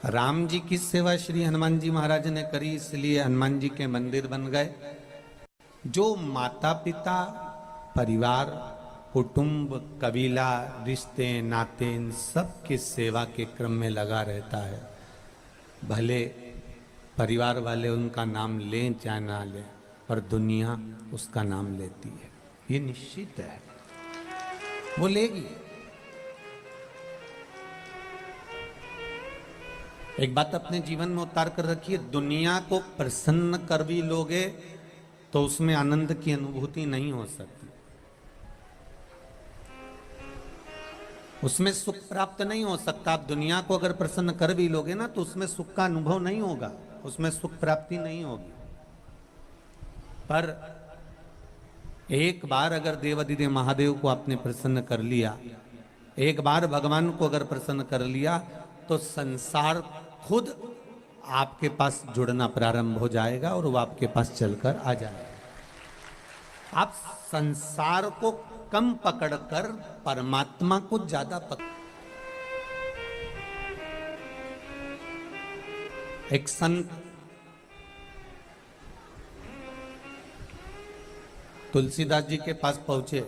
राम जी की सेवा श्री हनुमान जी महाराज ने करी, इसलिए हनुमान जी के मंदिर बन गए। जो माता पिता, परिवार, कुटुंब, कबीला, रिश्ते नाते, इन सब की सेवा के क्रम में लगा रहता है, भले परिवार वाले उनका नाम लें चाहे ना लें, पर दुनिया उसका नाम लेती है, ये निश्चित है, वो लेगी। एक बात अपने जीवन में उतार कर रखिए, दुनिया को प्रसन्न कर भी लोगे तो उसमें आनंद की अनुभूति नहीं हो सकती, उसमें सुख प्राप्त नहीं हो सकता। आप दुनिया को अगर प्रसन्न कर भी लोगे ना तो उसमें सुख का अनुभव नहीं होगा, उसमें सुख प्राप्ति नहीं होगी। पर एक बार अगर देवाधिदेव महादेव को आपने प्रसन्न कर लिया, एक बार भगवान को अगर प्रसन्न कर लिया, तो संसार खुद आपके पास जुड़ना प्रारंभ हो जाएगा और वो आपके पास चलकर आ जाएगा। आप संसार को कम पकड़कर परमात्मा को ज्यादा पकड़। एक संत तुलसीदास जी के पास पहुंचे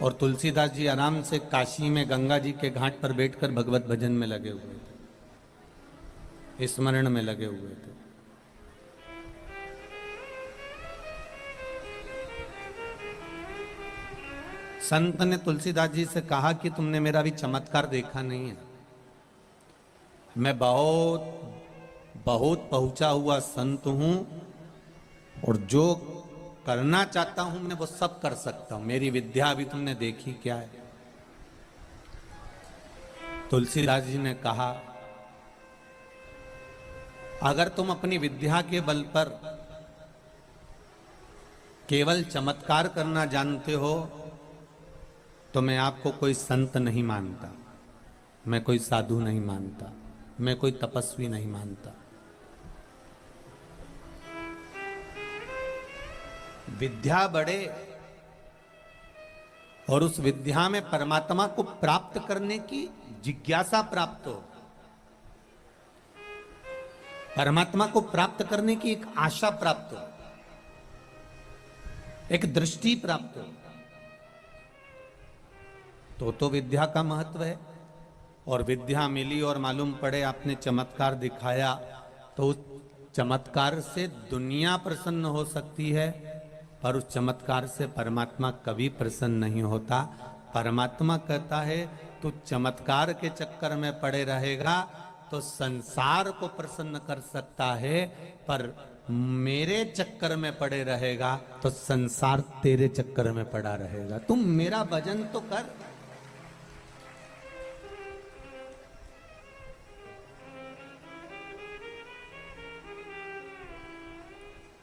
और तुलसीदास जी आराम से काशी में गंगा जी के घाट पर बैठकर भगवत भजन में लगे हुए थे, स्मरण में लगे हुए थे। संत ने तुलसीदास जी से कहा कि तुमने मेरा भी चमत्कार देखा नहीं है, मैं बहुत बहुत पहुंचा हुआ संत हूं और जो करना चाहता हूं मैं वो सब कर सकता हूं, मेरी विद्या अभी तुमने देखी क्या है। तुलसीदास जी ने कहा, अगर तुम अपनी विद्या के बल पर केवल चमत्कार करना जानते हो तो मैं आपको कोई संत नहीं मानता, मैं कोई साधु नहीं मानता, मैं कोई तपस्वी नहीं मानता। विद्या बढ़े और उस विद्या में परमात्मा को प्राप्त करने की जिज्ञासा प्राप्त हो, परमात्मा को प्राप्त करने की एक आशा प्राप्त हो, एक दृष्टि प्राप्त हो, तो विद्या का महत्व है। और विद्या मिली और मालूम पड़े आपने चमत्कार दिखाया, तो उस चमत्कार से दुनिया प्रसन्न हो सकती है, पर उस चमत्कार से परमात्मा कभी प्रसन्न नहीं होता। परमात्मा कहता है तू चमत्कार के चक्कर में पड़े रहेगा तो संसार को प्रसन्न कर सकता है, पर मेरे चक्कर में पड़े रहेगा तो संसार तेरे चक्कर में पड़ा रहेगा। तुम मेरा भजन तो कर।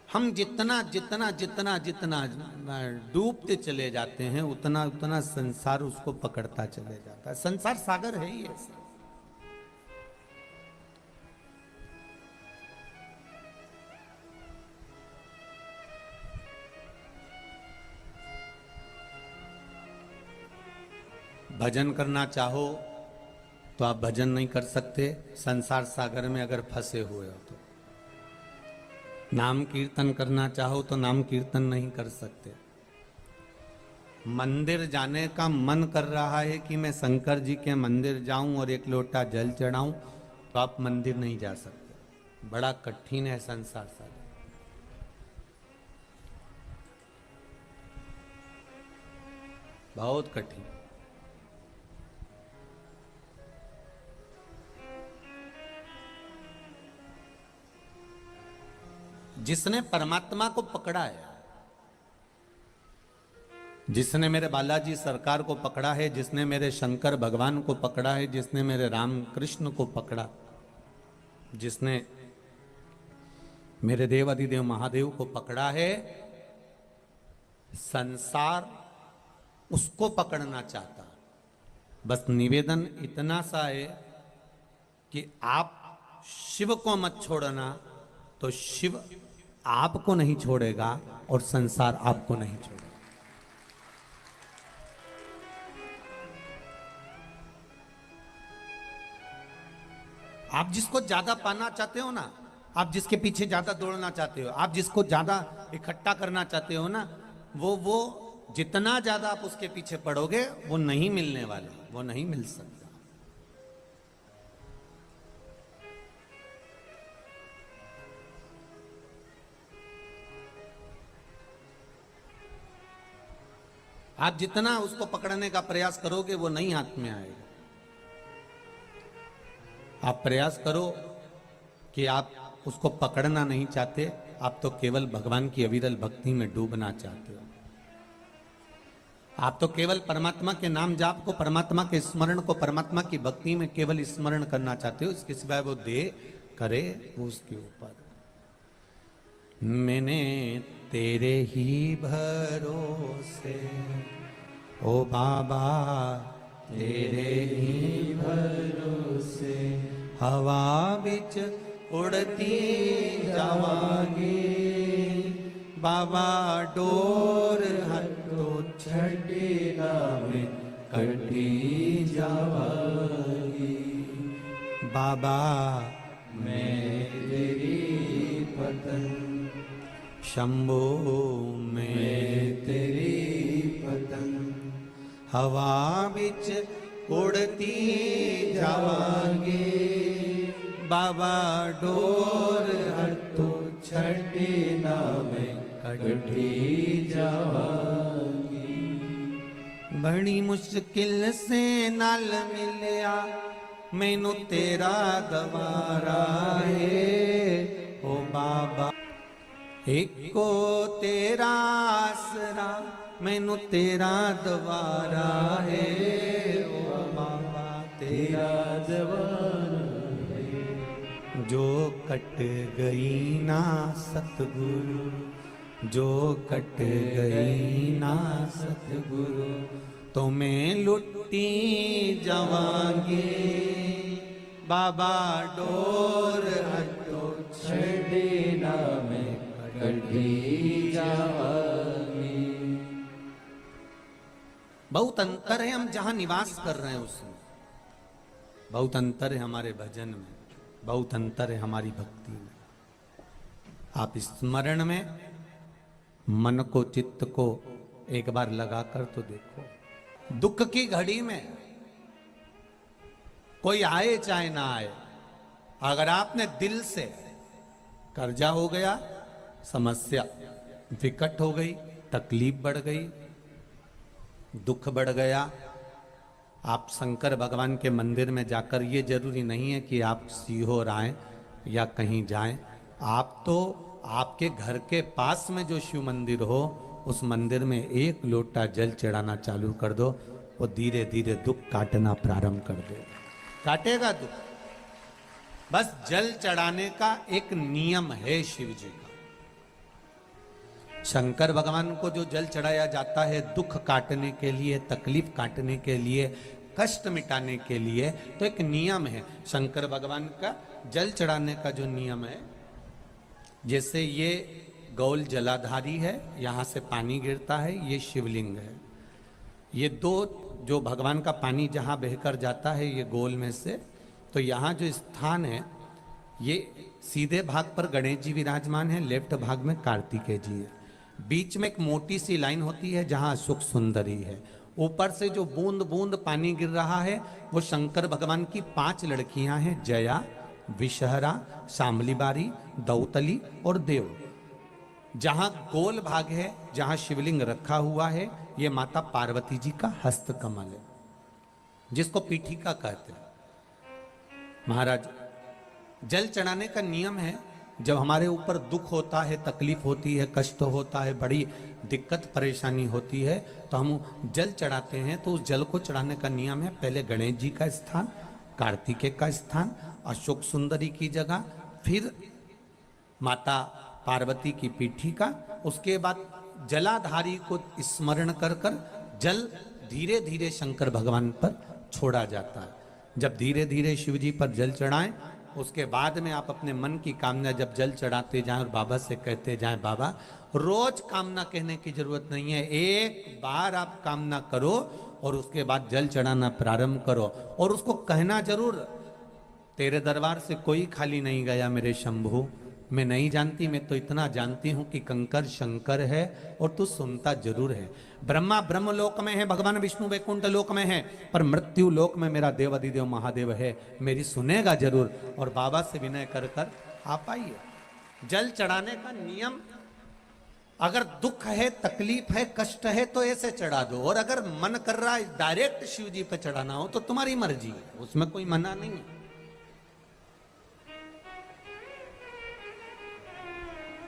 हम जितना जितना जितना जितना डूबते चले जाते हैं उतना उतना संसार उसको पकड़ता चले जाता है। संसार सागर है ही ऐसा। भजन करना चाहो तो आप भजन नहीं कर सकते संसार सागर में अगर फंसे हुए हो तो। नाम कीर्तन करना चाहो तो नाम कीर्तन नहीं कर सकते। मंदिर जाने का मन कर रहा है कि मैं शंकर जी के मंदिर जाऊं और एक लोटा जल चढ़ाऊं, तो आप मंदिर नहीं जा सकते। बड़ा कठिन है संसार सागर, बहुत कठिन। जिसने परमात्मा को पकड़ा है, जिसने मेरे बालाजी सरकार को पकड़ा है, जिसने मेरे शंकर भगवान को पकड़ा है, जिसने मेरे राम कृष्ण को पकड़ा, जिसने मेरे देवाधिदेव महादेव को पकड़ा है, संसार उसको पकड़ना चाहता। बस निवेदन इतना सा है कि आप शिव को मत छोड़ना, तो शिव आपको नहीं छोड़ेगा और संसार आपको नहीं छोड़ेगा। आप जिसको ज्यादा पाना चाहते हो ना, आप जिसके पीछे ज्यादा दौड़ना चाहते हो, आप जिसको ज्यादा इकट्ठा करना चाहते हो ना, वो जितना ज्यादा आप उसके पीछे पड़ोगे वो नहीं मिलने वाला, वो नहीं मिल सकता। आप जितना उसको पकड़ने का प्रयास करोगे वो नहीं हाथ में आएगा। आप प्रयास करो कि आप उसको पकड़ना नहीं चाहते, आप तो केवल भगवान की अविरल भक्ति में डूबना चाहते हो। आप तो केवल परमात्मा के नाम जाप को, परमात्मा के स्मरण को, परमात्मा की भक्ति में केवल स्मरण करना चाहते हो। इसके सिवाय वो दे करे वो उसके ऊपर। मैंने तेरे ही भरोसे ओ बाबा, तेरे ही भरोसे हवा बिच उड़ती जावांगी, बाबा डोर हटो छड़ी में कटी जावांगी। बाबा मैं तेरी पतंग, शंभो मैं तेरी पतंग, हवा बिच उड़ती जावांगी, बाबा डोर हटो छड़ी में कटी जावांगी। बड़ी मुश्किल से नाल मिलिया मैनू तेरा गवारा है ओ बाबा, एको तेरा आसरा मैनू तेरा दवारा है ओ बाबा, तेरा दवारा है। जो कट गई ना सतगुरु, जो कट गई ना सतगुरु, तो मैं लुटी जावांगी, बाबा डोर हटो छड़ी में कटी जावांगी। बहुत अंतर है हम जहां निवास कर रहे हैं उसमें, बहुत अंतर है हमारे भजन में, बहुत अंतर है हमारी भक्ति में। आप स्मरण में मन को, चित्त को एक बार लगाकर तो देखो। दुख की घड़ी में कोई आए चाहे ना आए, अगर आपने दिल से, कर्जा हो गया, समस्या विकट हो गई, तकलीफ बढ़ गई, दुख बढ़ गया, आप शंकर भगवान के मंदिर में जाकर, ये जरूरी नहीं है कि आप सीहोर आए या कहीं जाएं, आप तो आपके घर के पास में जो शिव मंदिर हो उस मंदिर में एक लोटा जल चढ़ाना चालू कर दो, वो धीरे धीरे दुख काटना प्रारंभ कर देगा, काटेगा दुख। बस जल चढ़ाने का एक नियम है शिव जी का। शंकर भगवान को जो जल चढ़ाया जाता है दुख काटने के लिए, तकलीफ काटने के लिए, कष्ट मिटाने के लिए, तो एक नियम है शंकर भगवान का जल चढ़ाने का जो नियम है। जैसे ये गौल जलाधारी है, यहाँ से पानी गिरता है, ये शिवलिंग है। ये दो जो भगवान का पानी जहाँ बहकर जाता है ये गोल में से, तो यहाँ जो स्थान है ये सीधे भाग पर गणेश जी विराजमान है, लेफ्ट भाग में कार्तिकेय जी है, बीच में एक मोटी सी लाइन होती है जहाँ सुख सुंदरी है। ऊपर से जो बूंद बूंद पानी गिर रहा है वो शंकर भगवान की 5 लड़कियां हैं, जया, विषहरा, शामलीबारी, दौतली और देव। जहां गोल भाग है, जहां शिवलिंग रखा हुआ है, ये माता पार्वती जी का हस्त कमल है, जिसको पीठिका कहते हैं। महाराज, जल चढ़ाने का नियम है, जब हमारे ऊपर दुख होता है, तकलीफ होती है, कष्ट होता है, बड़ी दिक्कत परेशानी होती है, तो हम जल चढ़ाते हैं। तो उस जल को चढ़ाने का नियम है, पहले गणेश जी का स्थान, कार्तिकेय का स्थान, अशोक सुंदरी की जगह, फिर माता पार्वती की पीठिका, उसके बाद जलाधारी को स्मरण कर कर जल धीरे धीरे शंकर भगवान पर छोड़ा जाता है। जब धीरे धीरे शिव जी पर जल चढ़ाएं, उसके बाद में आप अपने मन की कामना जब जल चढ़ाते जाएं और बाबा से कहते जाएं, बाबा रोज कामना कहने की जरूरत नहीं है, एक बार आप कामना करो और उसके बाद जल चढ़ाना प्रारंभ करो, और उसको कहना जरूर, तेरे दरबार से कोई खाली नहीं गया मेरे शंभू। मैं नहीं जानती, मैं तो इतना जानती हूं कि कंकर शंकर है और तू सुनता जरूर है। ब्रह्मा ब्रह्म लोक में है, भगवान विष्णु वैकुंठ लोक में है, पर मृत्यु लोक में मेरा देव अधिदेव महादेव है, मेरी सुनेगा जरूर। और बाबा से विनय कर कर आप आइए। जल चढ़ाने का नियम, अगर दुख है, तकलीफ है, कष्ट है तो ऐसे चढ़ा दो, और अगर मन कर रहा है डायरेक्ट शिव जी पे चढ़ाना हो तो तुम्हारी मर्जी है, उसमें कोई मना नहीं है।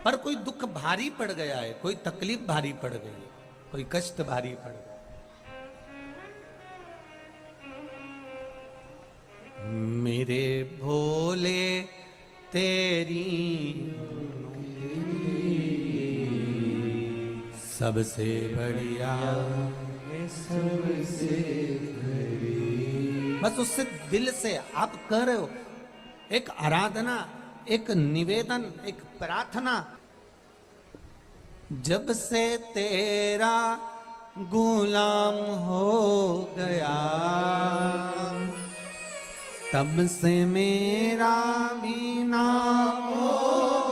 पर कोई दुख भारी पड़ गया है, कोई तकलीफ भारी पड़ गई है, कोई कष्ट भारी पड़ गया, मेरे भोले तेरी सबसे बढ़िया, सबसे बस उससे दिल से आप कर रहे हो, एक आराधना, एक निवेदन, एक प्रार्थना। जब से तेरा गुलाम हो गया, तब से मेरा भी नाम हो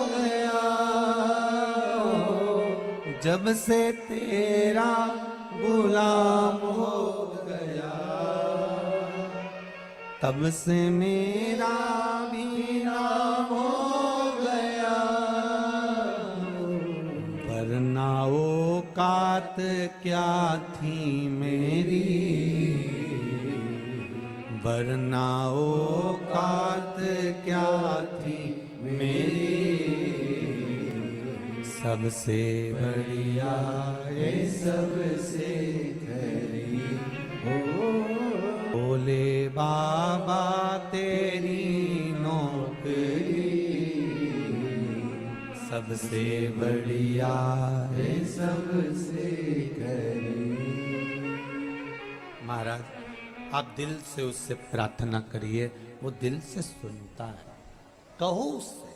गया। जब से तेरा गुलाम हो गया, तब से मेरा भी नाम हो गया। वरना औकात क्या थी मेरी, वरना औकात क्या थी मेरी, सबसे बढ़िया है सबसे खरी हो भोले बाबा तेरी नौकरी, सबसे बढ़िया है सबसे खरी। महाराज आप दिल से उससे प्रार्थना करिए, वो दिल से सुनता है, कहो उससे।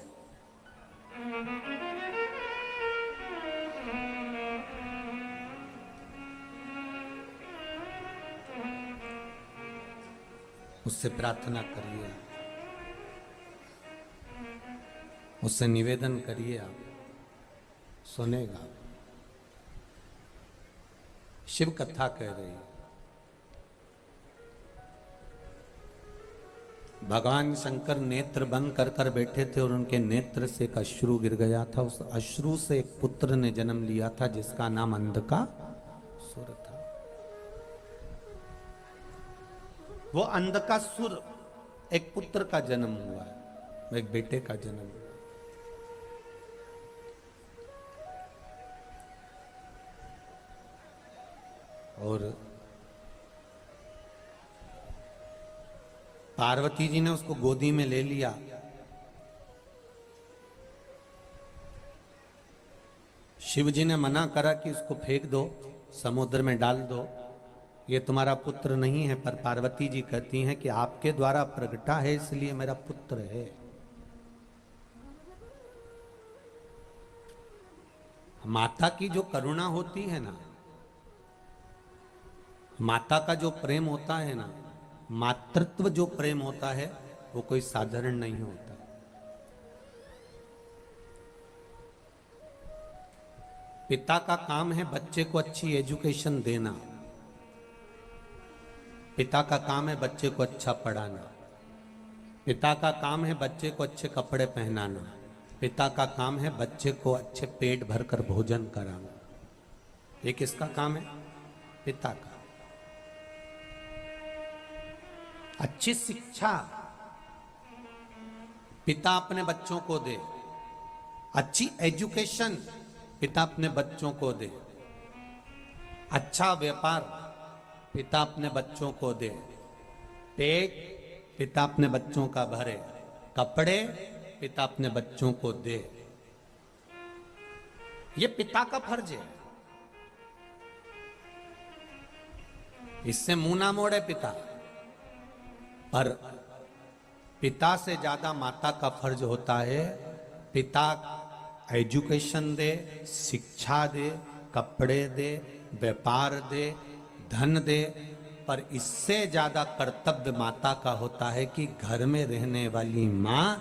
उससे प्रार्थना करिए, उससे निवेदन करिए, आप सुनेगा। शिव कथा कह रही है, भगवान शंकर नेत्र बंद कर कर बैठे थे और उनके नेत्र से एक अश्रु गिर गया था। उस अश्रु से एक पुत्र ने जन्म लिया था जिसका नाम अंधकासुर था। वो अंधकासुर एक पुत्र का जन्म हुआ है, एक बेटे का जन्म हुआ। और पार्वती जी ने उसको गोदी में ले लिया। शिव जी ने मना करा कि उसको फेंक दो, समुद्र में डाल दो, ये तुम्हारा पुत्र नहीं है। पर पार्वती जी कहती हैं कि आपके द्वारा प्रगटा है इसलिए मेरा पुत्र है। माता की जो करुणा होती है ना, माता का जो प्रेम होता है ना, मातृत्व जो प्रेम होता है वो कोई साधारण नहीं होता। पिता का काम है बच्चे को अच्छी एजुकेशन देना, पिता का काम है बच्चे को अच्छा पढ़ाना, पिता का काम है बच्चे को अच्छे कपड़े पहनाना, पिता का काम है बच्चे को अच्छे पेट भरकर भोजन कराना। ये किसका काम है? पिता का। अच्छी शिक्षा पिता अपने बच्चों को दे, अच्छी एजुकेशन पिता अपने बच्चों को दे, अच्छा व्यापार पिता अपने बच्चों को दे, पेट पिता अपने बच्चों का भरे, कपड़े पिता अपने बच्चों को दे। ये पिता का फर्ज है, इससे मुंह ना मोड़े पिता। पर पिता से ज्यादा माता का फर्ज होता है, पिता एजुकेशन दे, शिक्षा दे, कपड़े दे, व्यापार दे, धन दे, पर इससे ज्यादा कर्तव्य माता का होता है कि घर में रहने वाली मां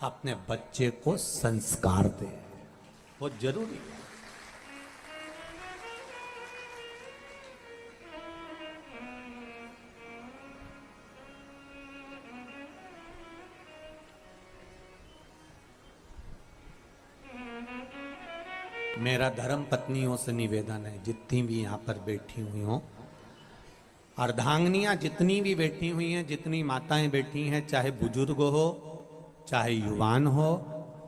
अपने बच्चे को संस्कार दे, बहुत जरूरी है। मेरा धर्म पत्नियों से निवेदन है, जितनी भी यहाँ पर बैठी हुई हों, अर्धांगिनियां जितनी भी बैठी हुई हैं, जितनी माताएं बैठी हैं, चाहे बुजुर्ग हो, चाहे युवान हो,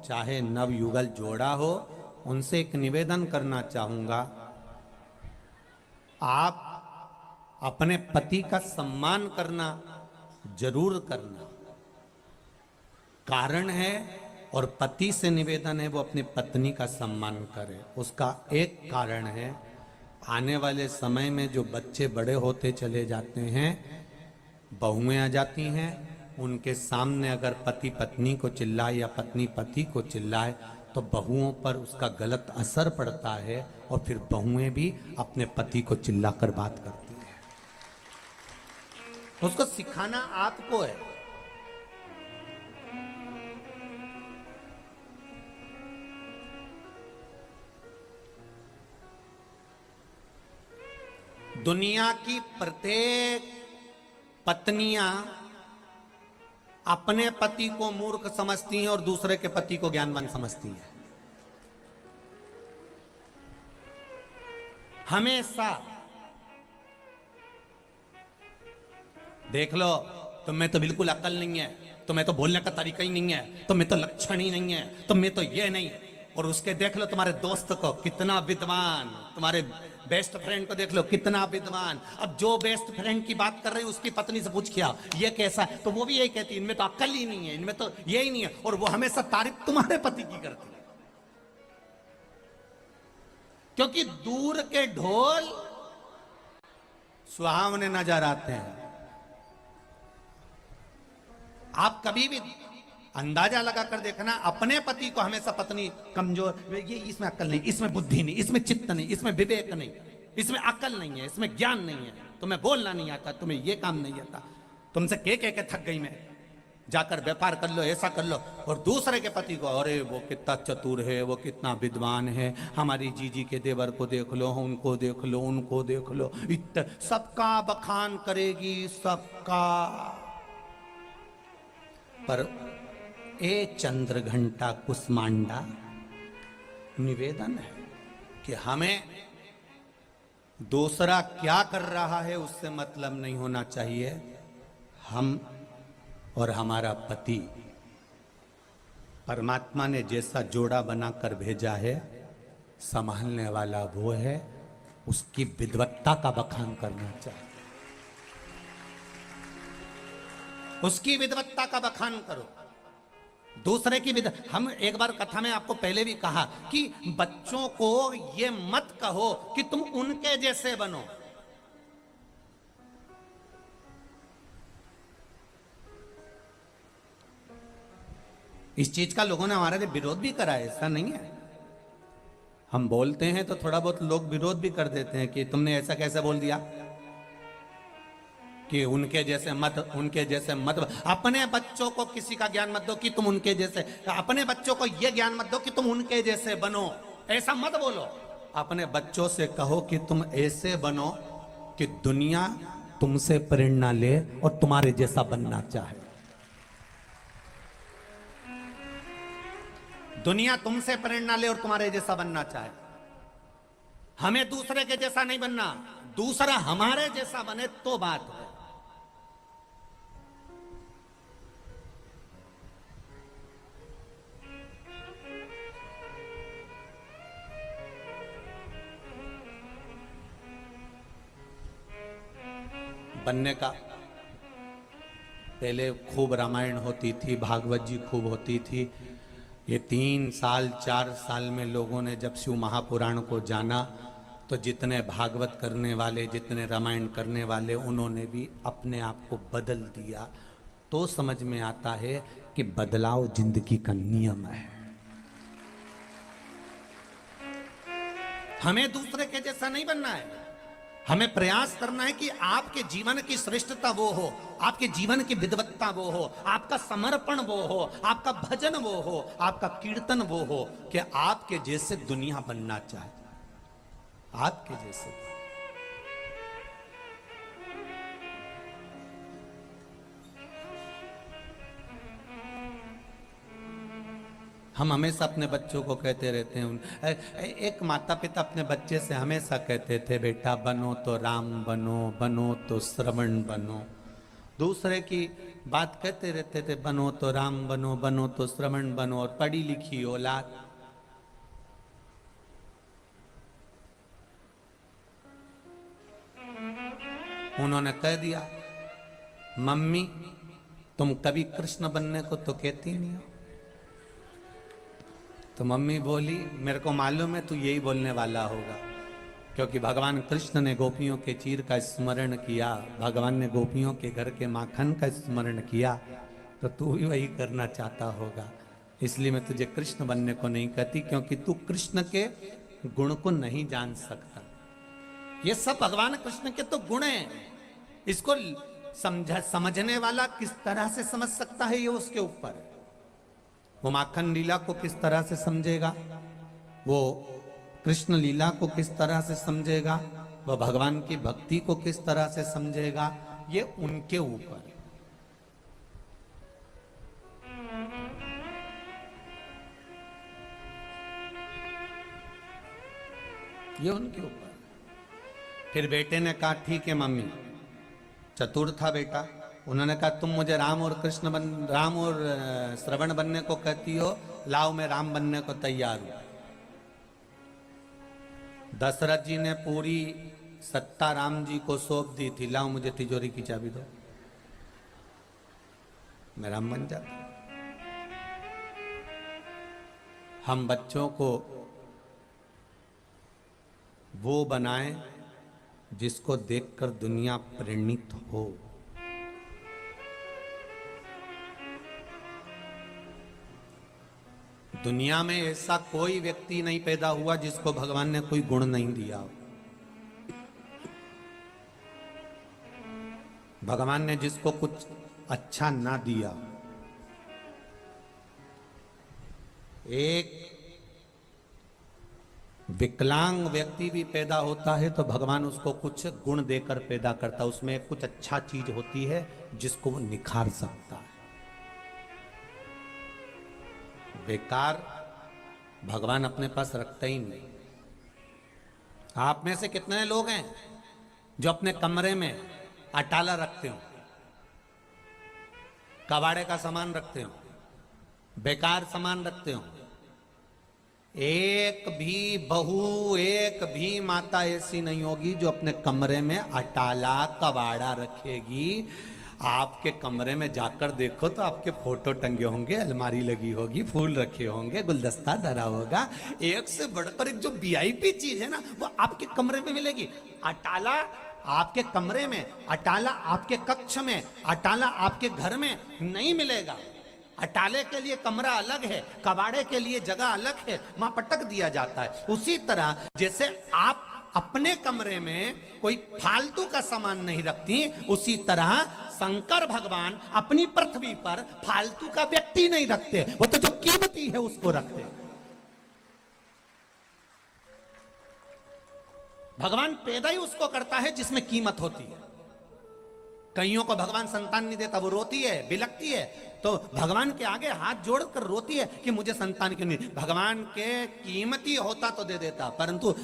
चाहे नवयुगल जोड़ा हो, उनसे एक निवेदन करना चाहूंगा, आप अपने पति का सम्मान करना जरूर करना। कारण है, और पति से निवेदन है वो अपनी पत्नी का सम्मान करे। उसका एक कारण है, आने वाले समय में जो बच्चे बड़े होते चले जाते हैं, बहुएं आ जाती हैं, उनके सामने अगर पति पत्नी को चिल्लाए या पत्नी पति को चिल्लाए तो बहुओं पर उसका गलत असर पड़ता है, और फिर बहुएं भी अपने पति को चिल्लाकर बात करती हैं। उसको सिखाना आपको है। दुनिया की प्रत्येक पत्नियां अपने पति को मूर्ख समझती हैं और दूसरे के पति को ज्ञानवान समझती हैं। हमेशा देख लो, तुम्हें तो बिल्कुल अकल नहीं है, तुम्हें तो बोलने का तरीका ही नहीं है, तुम्हें तो लक्षण ही नहीं है, तुम्हें तो ये नहीं। और उसके देख लो तुम्हारे दोस्त को कितना विद्वान, तुम्हारे बेस्ट फ्रेंड को देख लो कितना विद्वान। अब जो बेस्ट फ्रेंड की बात कर रहे हैं उसकी पत्नी से पूछ किया ये कैसा है, तो वो भी यही कहती है इनमें तो अक्ल ही नहीं है, इनमें तो ये ही नहीं है। और वो हमेशा तारीफ तुम्हारे पति की करती है, क्योंकि दूर के ढोल सुहावने नजर आते हैं। आप कभी भी अंदाजा लगा कर देखना, अपने पति को हमेशा पत्नी कमजोर, ये इसमें अक्ल नहीं, इसमें बुद्धि नहीं, इसमें चित्त नहीं, इसमें विवेक नहीं, इसमें अक्ल नहीं है, इसमें ज्ञान नहीं है, तुम्हें बोलना नहीं आता, तुम्हें ये काम नहीं आता, तुमसे कह के थक गई मैं, जाकर व्यापार कर लो, ऐसा कर लो। और दूसरे के पति को, अरे वो कितना चतुर है, वो कितना विद्वान है, हमारी जीजी के देवर को देख लो, उनको देख लो, उनको देख लो, इतना सबका बखान करेगी, सबका। पर ए चंद्र घंटा कुसमांडा निवेदन है कि हमें दूसरा क्या कर रहा है उससे मतलब नहीं होना चाहिए। हम और हमारा पति, परमात्मा ने जैसा जोड़ा बनाकर भेजा है, संभालने वाला वो है, उसकी विद्वत्ता का बखान करना चाहिए, उसकी विद्वत्ता का बखान करो, दूसरे की हम एक बार कथा में आपको पहले भी कहा कि बच्चों को ये मत कहो कि तुम उनके जैसे बनो। इस चीज का लोगों ने हमारे लिए विरोध भी करा है, ऐसा नहीं है। हम बोलते हैं तो थोड़ा बहुत लोग विरोध भी कर देते हैं कि तुमने ऐसा कैसे बोल दिया, कि उनके जैसे मत, उनके जैसे मत। अपने बच्चों को किसी का ज्ञान मत दो कि तुम उनके जैसे, अपने बच्चों को यह ज्ञान मत दो कि तुम उनके जैसे बनो, ऐसा मत बोलो। अपने बच्चों से कहो कि तुम ऐसे बनो कि दुनिया तुमसे प्रेरणा ले और तुम्हारे जैसा बनना चाहे। दुनिया तुमसे प्रेरणा ले और तुम्हारे जैसा बनना चाहे। हमें दूसरे के जैसा नहीं बनना, दूसरा हमारे जैसा बने तो बात है। बनने का पहले खूब रामायण होती थी, भागवत जी खूब होती थी। ये 3 साल 4 साल में लोगों ने जब शिव महापुराण को जाना तो जितने भागवत करने वाले, जितने रामायण करने वाले, उन्होंने भी अपने आप को बदल दिया। तो समझ में आता है कि बदलाव जिंदगी का नियम है। हमें दूसरे के जैसा नहीं बनना है, हमें प्रयास करना है कि आपके जीवन की श्रेष्ठता वो हो, आपके जीवन की विद्वत्ता वो हो, आपका समर्पण वो हो, आपका भजन वो हो, आपका कीर्तन वो हो कि आपके जैसे दुनिया बनना चाहे, आपके जैसे। हम हमेशा अपने बच्चों को कहते रहते हैं, एक माता पिता अपने बच्चे से हमेशा कहते थे, बेटा बनो तो राम बनो, बनो तो श्रवण बनो। दूसरे की बात कहते रहते थे, बनो तो राम बनो, बनो तो श्रवण बनो। और पढ़ी लिखी औलाद, उन्होंने कह दिया, मम्मी तुम कभी कृष्ण बनने को तो कहती नहीं हो। तो मम्मी बोली, मेरे को मालूम है तू यही बोलने वाला होगा, क्योंकि भगवान कृष्ण ने गोपियों के चीर का स्मरण किया, भगवान ने गोपियों के घर के माखन का स्मरण किया, तो तू भी वही करना चाहता होगा। इसलिए मैं तुझे कृष्ण बनने को नहीं कहती, क्योंकि तू कृष्ण के गुण को नहीं जान सकता। ये सब भगवान कृष्ण के तो गुण हैं, इसको समझने वाला किस तरह से समझ सकता है ये उसके ऊपर है। वो माखन लीला को किस तरह से समझेगा, वो कृष्ण लीला को किस तरह से समझेगा, वह भगवान की भक्ति को किस तरह से समझेगा, ये उनके ऊपर, ये उनके ऊपर। फिर बेटे ने कहा, ठीक है मम्मी, चतुर था बेटा, उन्होंने कहा तुम मुझे राम और श्रवण बनने को कहती हो, लाओ मैं राम बनने को तैयार हूं। दशरथ जी ने पूरी सत्ता राम जी को सौंप दी थी, लाओ मुझे तिजोरी की चाबी दो, मैं राम बन जाता। हम बच्चों को वो बनाएं जिसको देखकर दुनिया प्रेरित हो। दुनिया में ऐसा कोई व्यक्ति नहीं पैदा हुआ जिसको भगवान ने कोई गुण नहीं दिया हो। भगवान ने जिसको कुछ अच्छा ना दिया, एक विकलांग व्यक्ति भी पैदा होता है तो भगवान उसको कुछ गुण देकर पैदा करता है, उसमें कुछ अच्छा चीज होती है जिसको वो निखार सकता है। बेकार भगवान अपने पास रखता ही नहीं। आप में से कितने लोग हैं जो अपने कमरे में अटाला रखते हो, कबाड़े का सामान रखते हो, बेकार सामान रखते हो? एक भी बहू, एक भी माता ऐसी नहीं होगी जो अपने कमरे में अटाला कबाड़ा रखेगी। आपके कमरे में जाकर देखो तो आपके फोटो टंगे होंगे, अलमारी लगी होगी, फूल रखे होंगे, गुलदस्ता धरा होगा, एक से बढ़कर एक जो वीआईपी चीज है ना वो आपके कमरे में मिलेगी। अटाला आपके कमरे में, अटाला आपके कक्ष में, अटाला आपके घर में नहीं मिलेगा। अटाले के लिए कमरा अलग है, कबाड़े के लिए जगह अलग है, वहां पटक दिया जाता है। उसी तरह जैसे आप अपने कमरे में कोई फालतू का सामान नहीं रखती, उसी तरह शंकर भगवान अपनी पृथ्वी पर फालतू का व्यक्ति नहीं रखते, वो तो जो कीमती है उसको रखते। भगवान पैदा ही उसको करता है जिसमें कीमत होती है। कईयों को भगवान संतान नहीं देता, वो रोती है, बिलकती है, तो भगवान के आगे हाथ जोड़कर रोती है कि मुझे संतान क्यों नहीं। भगवान के कीमती होता तो दे देता, परंतु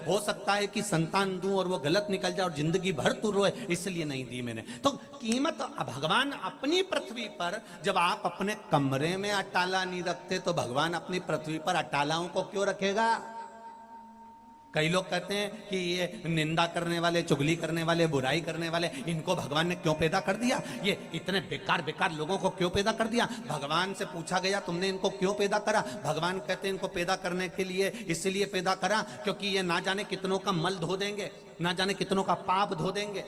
हो सकता है कि संतान दूं और वो गलत निकल जाए और जिंदगी भर तू रोए, इसलिए नहीं दी मैंने। तो कीमत भगवान अपनी पृथ्वी पर, जब आप अपने कमरे में अटाला नहीं रखते तो भगवान अपनी पृथ्वी पर अटालाओं को क्यों रखेगा? कई लोग कहते हैं कि ये निंदा करने वाले, चुगली करने वाले, बुराई करने वाले, इनको भगवान ने क्यों पैदा कर दिया? ये इतने बेकार बेकार लोगों को क्यों पैदा कर दिया? भगवान से पूछा गया तुमने इनको क्यों पैदा करा? भगवान कहते हैं इनको पैदा करने के लिए इसलिए पैदा करा क्योंकि ये ना जाने कितनों का मल धो देंगे, ना जाने कितनों का पाप धो देंगे।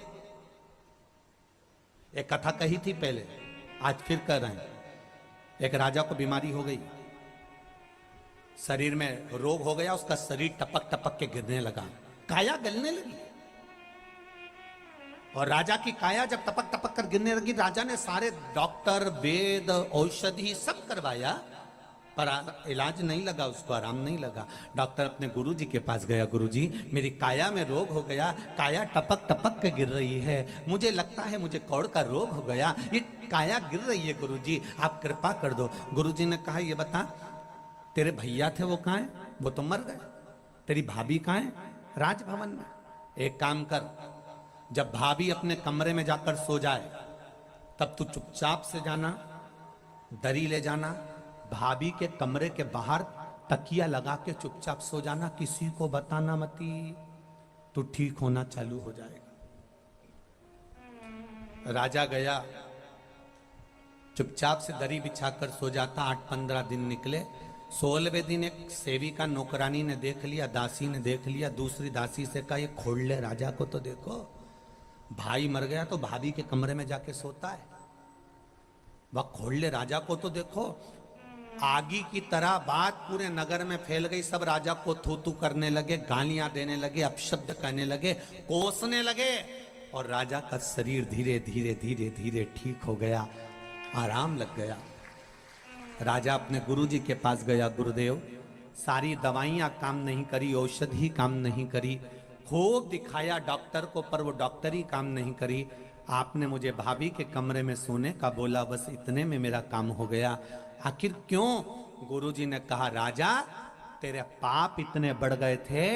एक कथा कही थी पहले, आज फिर कह रहे हैं। एक राजा को बीमारी हो गई, शरीर में रोग हो गया, उसका शरीर टपक टपक के गिरने लगा, काया गलने लगी। और राजा की काया जब टपक टपक कर गिरने लगी, राजा ने सारे डॉक्टर, वेद, औषधि सब करवाया, पर इलाज नहीं लगा, उसको आराम नहीं लगा। डॉक्टर अपने गुरुजी के पास गया, गुरुजी मेरी काया में रोग हो गया, काया टपक टपक के गिर रही है, मुझे लगता है मुझे कौड़ का रोग हो गया, ये काया गिर रही है, गुरुजी आप कृपा कर दो। गुरुजी ने कहा ये बता तेरे भैया थे वो कहाँ है? वो तो मर गए। तेरी भाभी कहाँ है? राजभवन में। एक काम कर, जब भाभी अपने कमरे में जाकर सो जाए तब तू चुपचाप से जाना, दरी ले जाना, भाभी के कमरे के बाहर तकिया लगा के चुपचाप सो जाना, किसी को बताना मती, तो ठीक होना चालू हो जाएगा। राजा गया, चुपचाप से दरी बिछाकर सो जाता। 8-15 दिन निकले। 16वें दिन एक सेविका नौकरानी ने देख लिया, दासी ने देख लिया, दूसरी दासी से कहा ये खोल ले राजा को तो देखो, भाई मर गया तो भाभी के कमरे में जाके सोता है, वह खोल ले राजा को तो देखो। आगी की तरह बात पूरे नगर में फैल गई, सब राजा को थू थू करने लगे, गालियां देने लगे, अपशब्द कहने लगे, कोसने लगे, और राजा का शरीर धीरे धीरे धीरे धीरे ठीक हो गया, आराम लग गया। राजा अपने गुरुजी के पास गया, गुरुदेव सारी दवाइयां काम नहीं करी, औषधि काम नहीं करी, खूब दिखाया डॉक्टर को, पर वो डॉक्टर ही काम नहीं करी, आपने मुझे भाभी के कमरे में सोने का बोला, बस इतने में मेरा काम हो गया। आखिर क्यों? गुरुजी ने कहा राजा तेरे पाप इतने बढ़ गए थे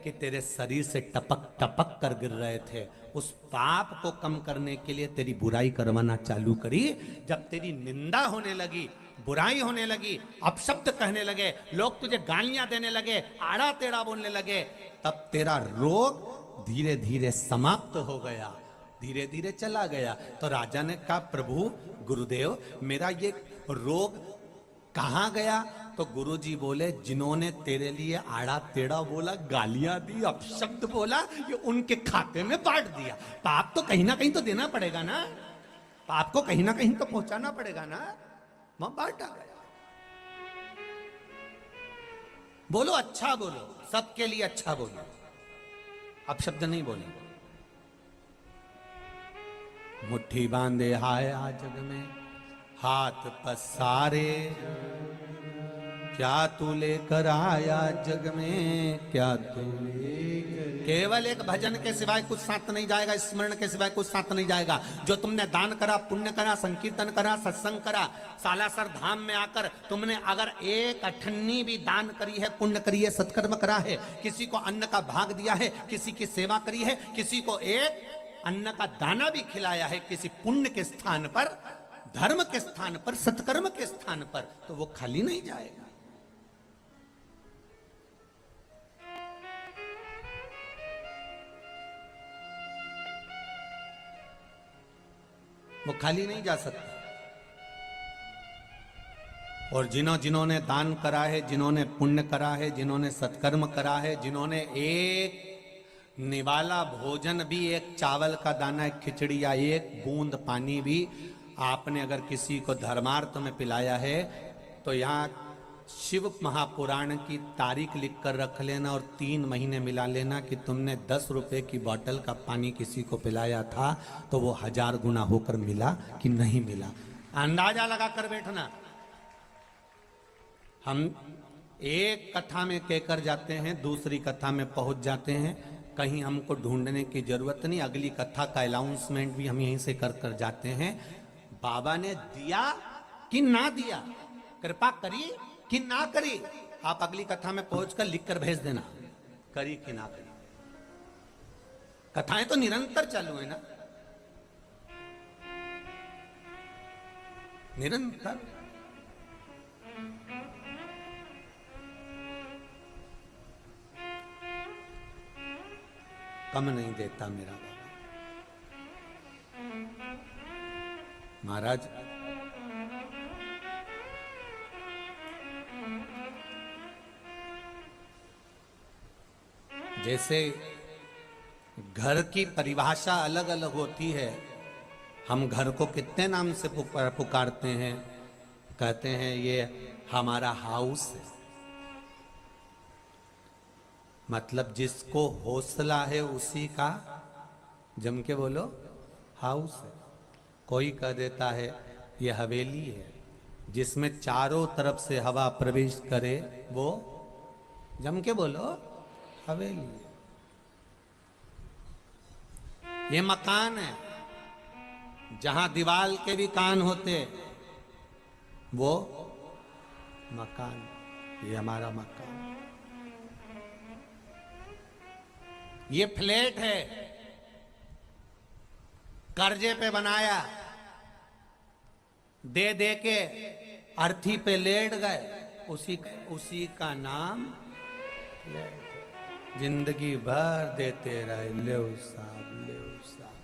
कि तेरे शरीर से टपक टपक कर गिर रहे थे, उस पाप को कम करने के लिए तेरी बुराई करवाना चालू करी। जब तेरी निंदा होने लगी, बुराई होने लगी, अपशब्द कहने लगे, लोग तुझे गालियां देने लगे, आड़ा टेढ़ा बोलने लगे, तब तेरा रोग धीरे धीरे समाप्त हो गया, धीरे धीरे चला गया। तो राजा ने कहा प्रभु गुरुदेव मेरा ये रोग कहाँ गया? तो गुरुजी बोले जिन्होंने तेरे लिए आड़ा टेढ़ा बोला, गालियां दी, अपशब्द बोला, ये उनके खाते में बांट दिया। पाप तो कहीं ना कहीं तो देना पड़ेगा ना, पाप को कहीं ना कहीं तो पहुंचाना पड़ेगा ना, वहां बांटा गया। बोलो अच्छा बोलो, सबके लिए अच्छा बोलो, अपशब्द नहीं बोले। मुट्ठी बांधे हाया जग में, हाथ पसारे, क्या तू लेकर आया जग में, क्या तू लेकर। केवल एक भजन के सिवाय कुछ साथ नहीं जाएगा, स्मरण के सिवाय कुछ साथ नहीं जाएगा। जो तुमने दान करा, पुण्य करा, संकीर्तन करा, सत्संग करा, सालासर धाम में आकर तुमने अगर एक अठन्नी भी दान करी है, पुण्य करी है, सत्कर्म करा है, किसी को अन्न का भाग दिया है, किसी की सेवा करी है, किसी को एक अन्न का दाना भी खिलाया है, किसी पुण्य के स्थान पर, धर्म के स्थान पर, सत्कर्म के स्थान पर, तो वो खाली नहीं जाएगा। वो खाली नहीं जा सकता। और जिन्होंने दान करा है, जिन्होंने पुण्य करा है, जिन्होंने सत्कर्म करा है, जिन्होंने एक निवाला भोजन भी, एक चावल का दाना, एक खिचड़ी या एक बूंद पानी भी आपने अगर किसी को धर्मार्थ में पिलाया है, तो यहाँ शिव महापुराण की तारीख लिख कर रख लेना और 3 महीने मिला लेना कि तुमने 10 रुपए की बोतल का पानी किसी को पिलाया था तो वो 1000 गुना होकर मिला कि नहीं मिला। अंदाजा लगा कर बैठना। हम एक कथा में कहकर जाते हैं, दूसरी कथा में पहुंच जाते हैं, कहीं हमको ढूंढने की जरूरत नहीं, अगली कथा का अनाउंसमेंट भी हम यहीं से कर कर जाते हैं। बाबा ने दिया कि ना दिया, कृपा करी कि ना करी, आप अगली कथा में पहुंचकर लिख कर भेज देना, करी कि ना करी। कथाएं तो निरंतर चालू है ना, निरंतर। कम नहीं देता मेरा बाबा। महाराज जैसे घर की परिभाषा अलग अलग होती है, हम घर को कितने नाम से पुकारते हैं, कहते हैं ये हमारा हाउस है, मतलब जिसको हौसला है उसी का, जम के बोलो, हाउस है। कोई कह देता है ये हवेली है, जिसमें चारों तरफ से हवा प्रवेश करे वो, जम के बोलो, हवेली है। ये मकान है, जहां दीवाल के भी कान होते वो मकान, ये हमारा मकान। ये फ्लैट है, कर्जे पे बनाया, दे दे के अर्थी पे लेट गए, उसी का नाम फ्लैट। जिंदगी भर देते रहे, ले साहब, ले साहब।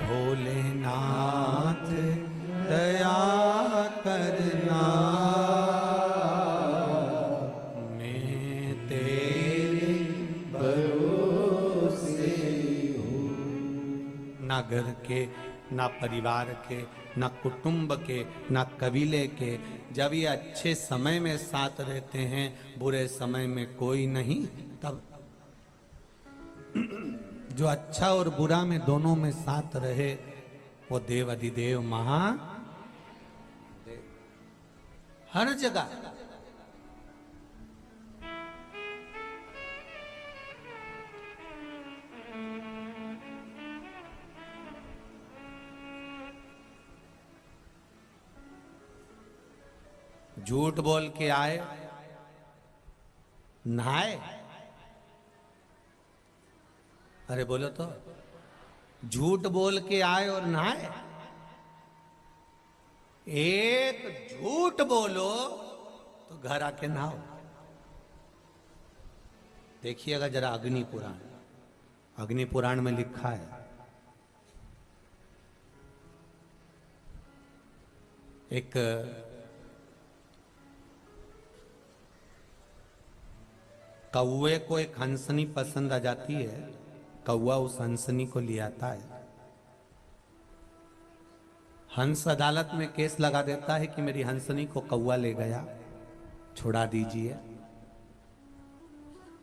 भोलेनाथ दया करना, मैं तेरे भरोसे हूँ। ना घर के, ना परिवार के, ना कुटुंब के, ना कबीले के। जब ये अच्छे समय में साथ रहते हैं, बुरे समय में कोई नहीं, तब जो अच्छा और बुरा में दोनों में साथ रहे वो देव अधिदेव महादेव। हर जगह झूठ बोल के आए, नहाए। अरे बोलो तो, झूठ बोल के आए और नहाए। एक झूठ बोलो तो घर आके नहाओ। देखिएगा जरा अग्नि पुराण, अग्नि पुराण में लिखा है, एक कौवे को एक हंसनी पसंद आ जाती है। कौवा उस हंसनी को ले आता है। हंस अदालत में केस लगा देता है कि मेरी हंसनी को कौवा ले गया, छुड़ा दीजिए।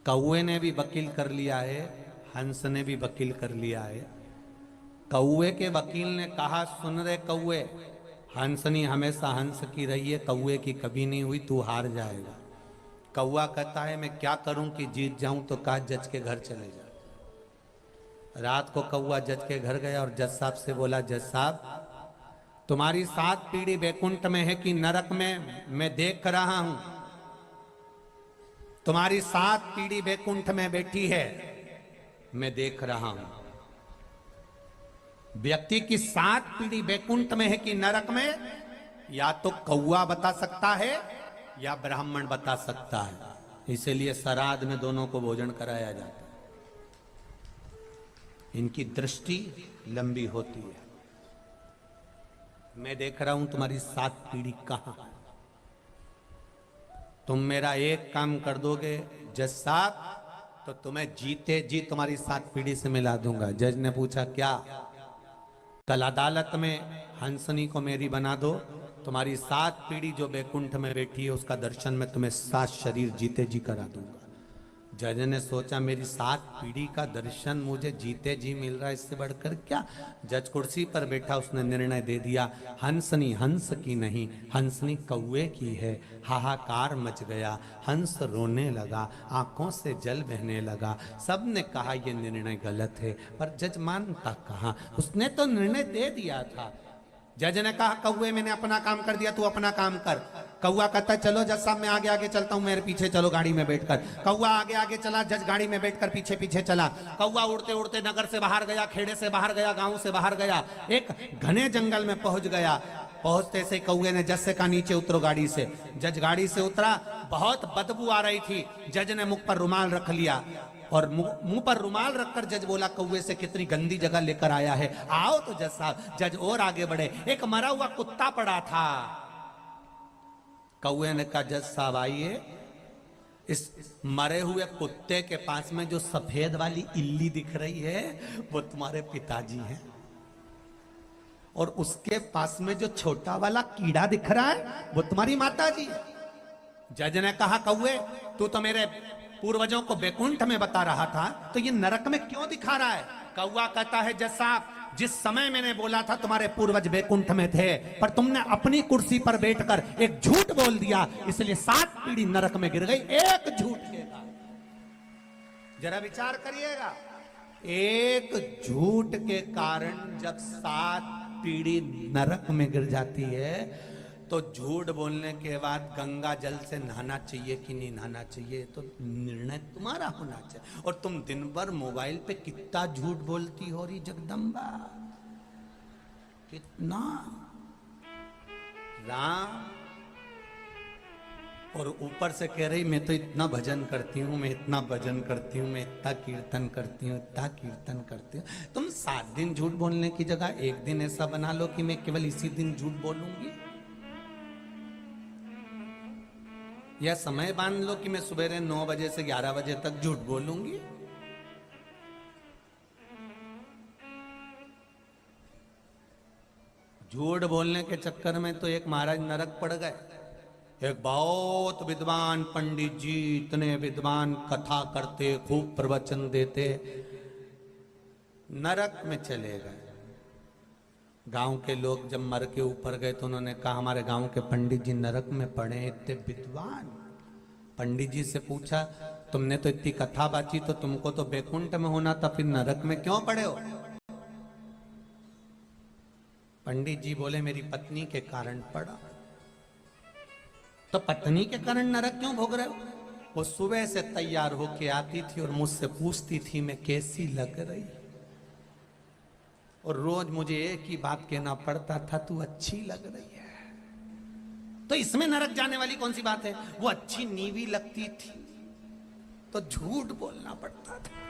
कौवे ने भी वकील कर लिया है, हंस ने भी वकील कर लिया है। कौवे के वकील ने कहा, सुन रे कौवे, हंसनी हमेशा हंस की रही है, कौवे की कभी नहीं हुई, तू हार जाएगा। कौवा कहता है मैं क्या करूं कि जीत जाऊं, तो कहा जज के घर चले जा। रात को कौवा जज के घर गया और जज साहब से बोला, जज साहब तुम्हारी 7 पीढ़ी बैकुंठ में है कि नरक में, मैं देख रहा हूं। तुम्हारी 7 पीढ़ी बैकुंठ में बैठी है, मैं देख रहा हूं। व्यक्ति की 7 पीढ़ी बैकुंठ में है कि नरक में, या तो कौवा बता सकता है या ब्राह्मण बता सकता है। इसीलिए श्राद्ध में दोनों को भोजन कराया जाता है। इनकी दृष्टि लंबी होती है। मैं देख रहा हूं तुम्हारी 7 पीढ़ी कहां है। तुम मेरा एक काम कर दोगे जज साहब, तो तुम्हें जीते जी तुम्हारी 7 पीढ़ी से मिला दूंगा। जज ने पूछा क्या? कल अदालत में हंसनी को मेरी बना दो, तुम्हारी 7 पीढ़ी जो बैकुंठ में बैठी है उसका दर्शन में तुम्हें 7 शरीर जीते जी करा दूंगा। जज ने सोचा मेरी 7 पीढ़ी का दर्शन मुझे जीते जी मिल रहा है, इससे बढ़कर क्या। जज कुर्सी पर बैठा, उसने निर्णय दे दिया, हंसनी हंस की नहीं, हंसनी कौवे की है। हाहाकार मच गया, हंस रोने लगा, आंखों से जल बहने लगा। सबने कहा यह निर्णय गलत है, पर जज मानता कहाँ, उसने तो निर्णय दे दिया था। जज ने कहा कौवे मैंने अपना काम कर दिया, तू अपना काम कर। कौवा कहता चलो जज साहब मैं आगे आगे चलता हूं, मेरे पीछे चलो गाड़ी में बैठकर। कौवा आगे आगे चला, जज गाड़ी में बैठकर पीछे पीछे चला। कौवा उड़ते उड़ते नगर से बाहर गया, खेड़े से बाहर गया, गांव से बाहर गया, एक घने जंगल में पहुंच गया। पहुंचते से कौवे ने जज से कहा नीचे उतरो गाड़ी से। जज गाड़ी से उतरा, बहुत बदबू आ रही थी। जज ने मुख पर रुमाल रख लिया और मुंह पर रुमाल रखकर जज बोला कौवे से कितनी गंदी जगह लेकर आया है, आओ तो जज साहब। जज और आगे बढ़े, एक मरा हुआ कुत्ता पड़ा था। कौवे ने कहा जज साहब आइए, इस मरे हुए कुत्ते के पास में जो सफेद वाली इल्ली दिख रही है वो तुम्हारे पिताजी हैं, और उसके पास में जो छोटा वाला कीड़ा दिख रहा है वो तुम्हारी माता जी है। जज ने कहा कौवे तू तो मेरे पूर्वजों को बैकुंठ में बता रहा था, तो ये नरक में क्यों दिखा रहा है? कौवा कहता है जज साहब जिस समय मैंने बोला था तुम्हारे पूर्वज वैकुंठ में थे, पर तुमने अपनी कुर्सी पर बैठकर एक झूठ बोल दिया, इसलिए 7 पीढ़ी नरक में गिर गई, एक झूठ के कारण। जरा विचार करिएगा, एक झूठ के कारण जब 7 पीढ़ी नरक में गिर जाती है, तो झूठ बोलने के बाद गंगा जल से नहाना चाहिए कि नहीं नहाना चाहिए, तो निर्णय तुम्हारा होना चाहिए। और तुम दिन भर मोबाइल पे कितना झूठ बोलती हो रही जगदम्बा, कितना राम, और ऊपर से कह रही मैं तो इतना भजन करती हूँ, मैं इतना भजन करती हूँ, मैं इतना कीर्तन करती हूँ, इतना कीर्तन करती हूँ। तुम 7 दिन झूठ बोलने की जगह एक दिन ऐसा बना लो कि मैं केवल इसी दिन झूठ बोलूंगी, या समय बांध लो कि मैं सुबह 9 बजे से 11 बजे तक झूठ बोलूंगी। झूठ बोलने के चक्कर में तो एक महाराज नरक पड़ गए। एक बहुत विद्वान पंडित जी, इतने विद्वान, कथा करते, खूब प्रवचन देते, नरक में चले गए। गांव के लोग जब मर के ऊपर गए तो उन्होंने कहा हमारे गांव के पंडित जी नरक में पड़े, इतने विद्वान। पंडित जी से पूछा तुमने तो इतनी कथा बाची, तो तुमको तो बैकुंठ में होना था, फिर नरक में क्यों पड़े हो? पंडित जी बोले मेरी पत्नी के कारण पड़ा। तो पत्नी के कारण नरक क्यों भोग रहे हो? वो सुबह से तैयार होके आती थी और मुझसे पूछती थी मैं कैसी लग रही, और रोज मुझे एक ही बात कहना पड़ता था, तू अच्छी लग रही है। तो इसमें नरक जाने वाली कौन सी बात है? वो अच्छी नीवी लगती थी तो झूठ बोलना पड़ता था।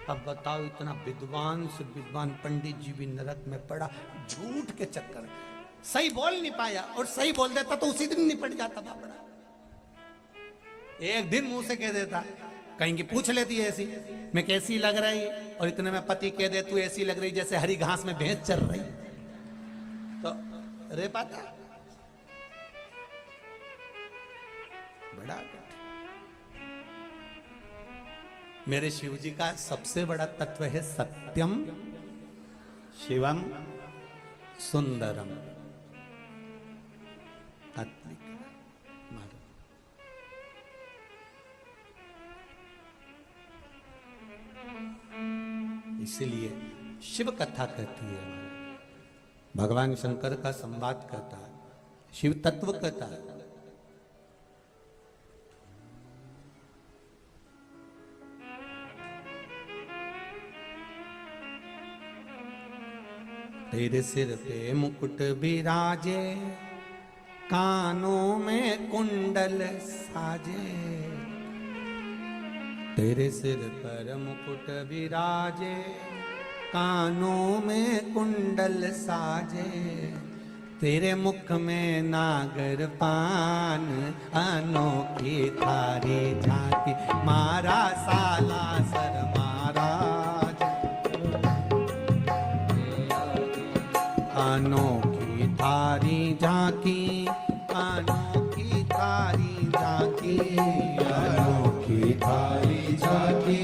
अब बताओ, इतना विद्वान से विद्वान पंडित जी भी नरक में पड़ा झूठ के चक्कर में। सही बोल नहीं पाया, और सही बोल देता तो उसी दिन निपट जाता बापड़ा। एक दिन मुंह से कह देता, कहीं की पूछ लेती है ऐसी मैं कैसी लग रही, और इतने में पति कह दे तू ऐसी लग रही जैसे हरी घास में भैंस चल रही, तो रे पाता बड़ा। मेरे शिव जी का सबसे बड़ा तत्व है सत्यम शिवम सुंदरम। इसलिए शिव कथा कहती है, भगवान शंकर का संवाद कहता है, शिव तत्व कहता है। तेरे सिर पे मुकुट विराजे, कानों में कुंडल साजे। तेरे सिर पर मुकुट विराजे, कानों में कुंडल साजे। तेरे मुख में नागर पान, अनोखी थारी झांकी। मारा साला सर महाराज, अनोखी थारी झांकी, अनोखी थारी झांकी, अनोखी थारी झांकी,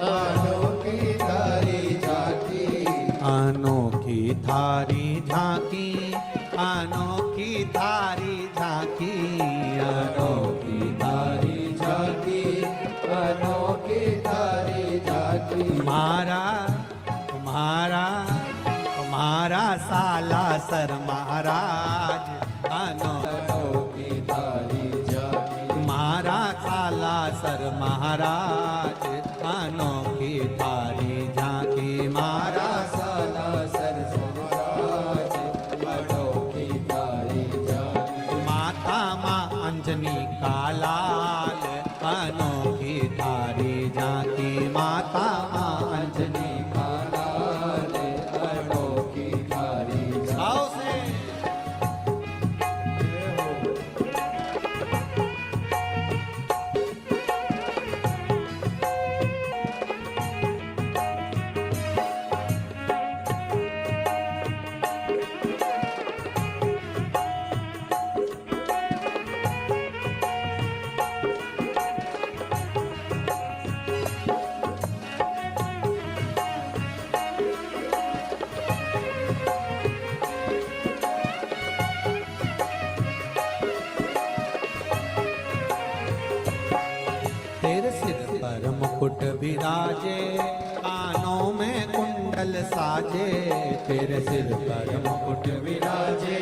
अनोखी थारी झांकी, अनोखी थारी झांकी, अनोखी थारी झांकी, अनोखी थारी झांकी, अनोखी थारी झांकी। मारा तुम्हारा तुम्हारा साला सर महाराज, अनोखी थारी झांकी। तुम्हारा साला सर महाराज, अनोखी थारी झांकी। मारा साला सर महाराज, अनोखी थारी झांकी। माता माँ अंजनी का लाल, अनोखी थारी झांकी। माता माँ अंजनी का लाल, अनोखी थारी झांकी। मुकुट विराजे, कानों में कुंडल साजे, तेरे सिर पर मुकुट विराजे,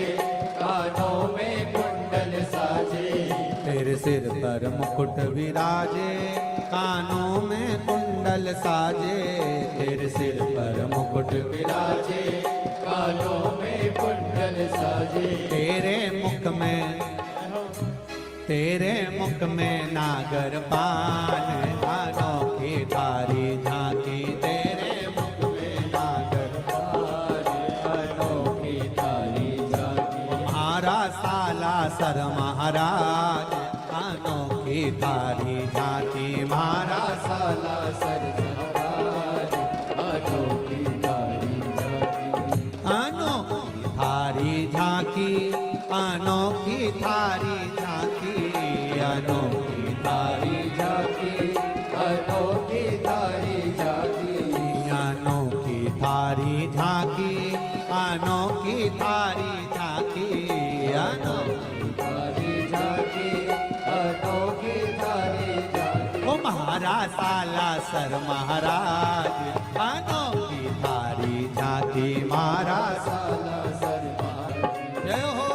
कानों में कुंडल साजे, तेरे सिर पर मुकुट विराजे, कानों में कुंडल साजे, तेरे सिर पर मुकुट विराजे, कानों में कुंडल साजे, तेरे मुख में नागर पान, अनोखी थारी झांकी, तेरे मुख में नागर पान, अनोखी थारी झांकी, महारा साला सर महाराज, अनोखी थारी झांकी, महारा साला सर महाराज, अनोखी थारी झांकी, अनोखी थारी झांकी, अनोखी थारी झांकी, अनोखी थारी झांकी, अनोखी थारी झांकी, अनोखी थारी झांकी, अनोखी थारी झांकी, अनोखी थारी झांकी, अनोखी थारी झांकी, ओ महाराज साला सर महाराज, अनोखी थारी झांकी, महाराज साला सर महाराज, जय हो।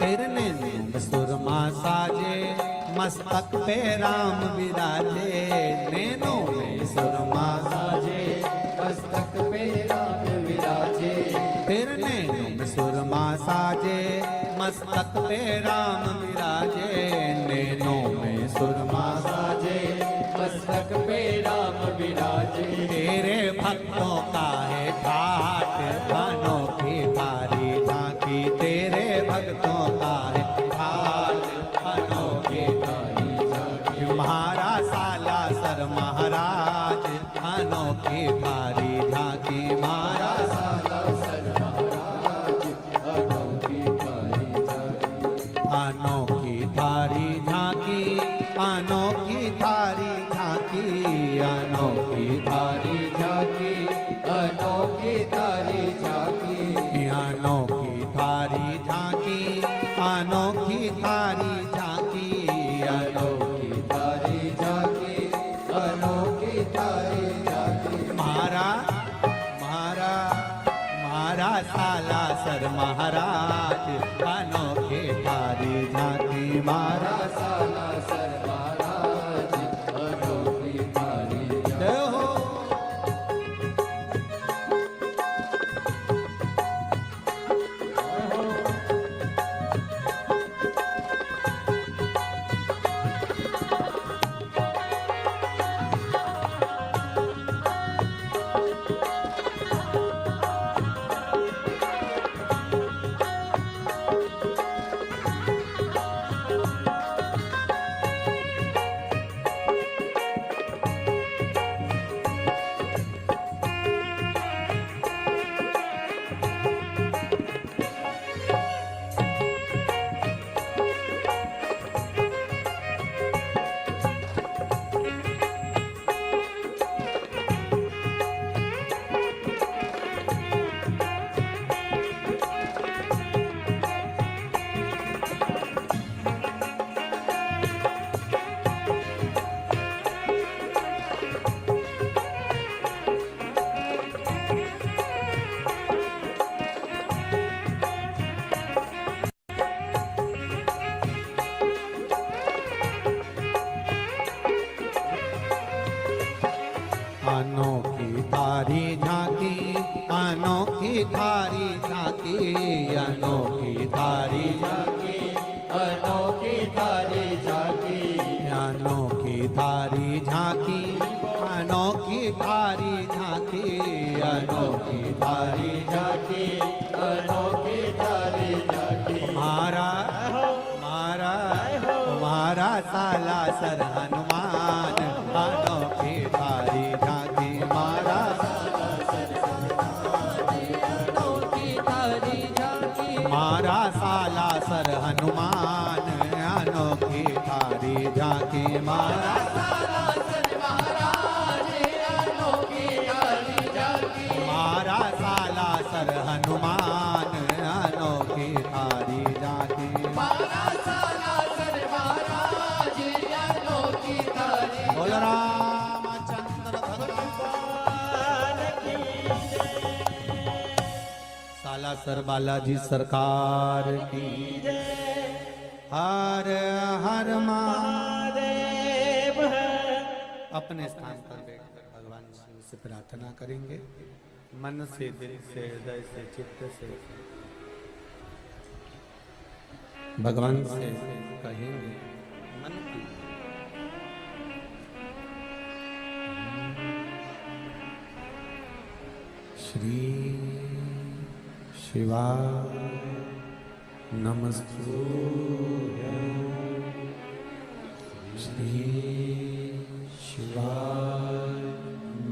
तेरे नैनों में सुरमा साजे, मस्तक पे राम विराजे, नैनों में सुरमा साजे, मस्तक पे राम विराजे, तेरे नैनों में सुरमा साजे, मस्तक पे राम विराजे, नैनों में सुरमा साजे, मस्तक पे राम विराजे, तेरे भक्तों का है ठाट, अनोखी थारी झांकी, तेरे भक्तों का है ठाट, अनोखी थारी झांकी, महारा साला सर महाराज, अनोखी थारी झांकी, महारा साला सर महाराज, अनोखी थारी झांकी, अनोखी थारी झांकी, अनोखी थारी झांकी, अनोखी थारी झांकी, अनोखी थारी झांकी, अनोखी थारी झांकी, अनोखी थारी झांकी, अनोखी थारी झांकी, अनोखी थारी झांकी, महारा साला सर महाराज, अनोखी थारी झांकी, महारा साला सर महाराज, अनोखी थारी झांकी, जय हो। अनोखी थारी झांकी, अनोखी थारी झांकी, अनोखी थारी झांकी, अनोखी थारी झांकी, अनोखी थारी झांकी, अनोखी थारी झांकी, अनोखी थारी झांकी, अनोखी थारी झांकी। तुम्हारा तुम्हारा साला सर हनुमान, अनोखी थारी झांकी मारा मारा साला सर हनुमान, अनोखी थारी झांकी मारा मारा साला सर हनुमान, अनोखी थारी झांकी बोल रामचंद्र भगवान की साला सर बालाजी सरकार की हर हर महादेव। अपने स्थान पर बैठकर भगवान शिव से प्रार्थना करेंगे, मन से, दिल से, हृदय से, चित्त से भगवान से कहेंगे मन की। श्री शिवा नमस्तुभ्यं, श्री शिवा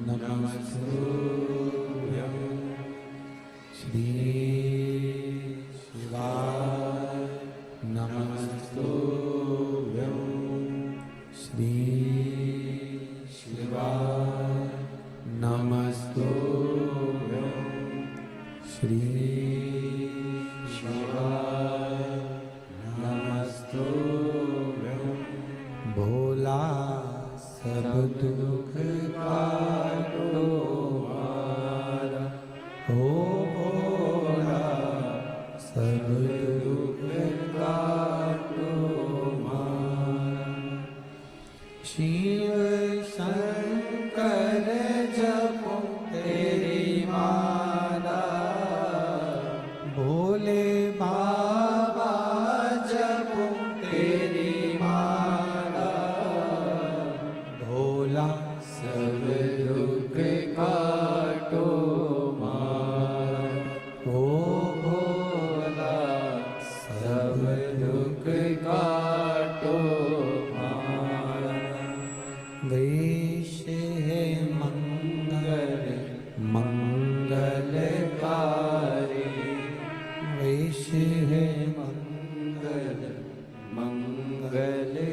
नमस्तुभ्यं, श्री शिवा नमस्तुभ्यं, श्री शिवा नमस्तुभ्यं, श्री शिवा नमस्तुभ्यं। भोला सब दुख काटो मारा, हो भोला सब दुख काटो मारा। शिव शंकर जपो तेरी माला, भोले बाबा जपो तेरी माला, भोला सब दुख काटो मारा, ओ भोला सब दुख काटो मारा। वेश है मंगल मंगलकारी, वेश है मंगल मंगलकारी।